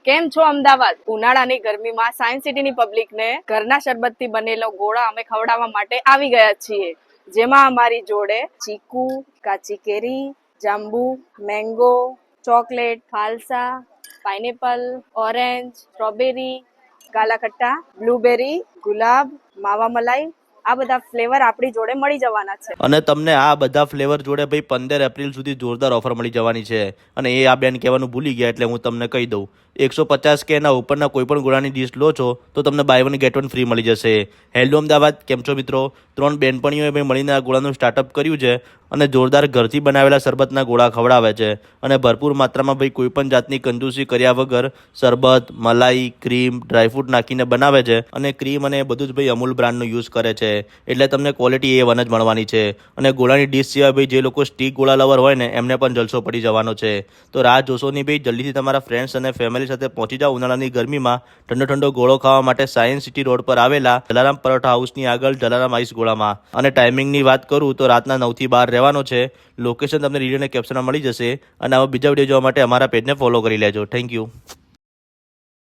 કેમ છો અમદાવાદ? ઉનાળાની ગરમીમાં સાયન્સ સિટીની પબ્લિકને ઘરના શરબતથી બનેલો ગોળા અમે ખવડાવવા માટે આવી ગયા છીએ, જેમાં અમારી જોડે ચીકુ, કાચી કેરી, જાંબુ, મેંગો, ચોકલેટ, ફાલસા, પાઇનેપલ, ઓરેન્જ, સ્ટ્રોબેરી, કાલાખટ્ટા, બ્લુબેરી, ગુલાબ, માવા મલાઈ આ બધા ફ્લેવર આપણી જોડે મળી જવાના છે. અને તમને આ બધા ફ્લેવર જોડે ભાઈ 15 એપ્રિલ સુધી જોરદાર ઓફર મળી જવાની છે. અને એ આ બેન કહેવાનું ભૂલી ગયા એટલે હું તમને કહી દઉં, 150 કે એના ઉપરના કોઈ પણ ગોળાની ડીશ લો છો તો તમને buy one get one free મળી જશે. હેલો અમદાવાદ, કેમ છો મિત્રો? 3 બેનપણીઓએ ભાઈ મળીને આ ગોળાનું સ્ટાર્ટઅપ કર્યું છે અને જોરદાર ઘરથી બનાવેલા શરબતના ગોળા ખવડાવે છે. અને ભરપૂર માત્રામાં ભાઈ કોઈ પણ જાતની કંજૂસી કર્યા વગર શરબત, મલાઈ, ક્રીમ, ડ્રાયફ્રૂટ નાખીને બનાવે છે. અને ક્રીમ અને બધું જ ભાઈ અમૂલ બ્રાન્ડનું યુઝ કરે છે, એટલે તમને ક્વોલિટી A1 જ મળવાની છે. અને ગોળાની ડીશ સિવાય ભાઈ જે લોકો સ્ટીક ગોળા લવર હોય ને એમને પણ જલસો પડી જવાનો છે. તો રાહ જોશો નહીં ભાઈ, જલ્દીથી તમારા ફ્રેન્ડ્સ અને ફેમિલી સાથે પહોંચી જાઓ ઉનાળાની ગરમીમાં ઠંડો ઠંડો ગોળો ખાવા માટે સાયન્સ સિટી રોડ પર આવેલા જલારામ પરોઠા હાઉસની આગળ જલારામ આઈસ ગોળામાં. અને ટાઈમિંગની વાત કરું તો રાતના 9 થી 12 રહેવાનો છે. લોકેશન તમને રીડિયો અને કેપ્શનમાં મળી જશે. અને આવા બીજા વિડીયો જોવા માટે અમારા પેજને ફોલો કરી લેજો. Thank you.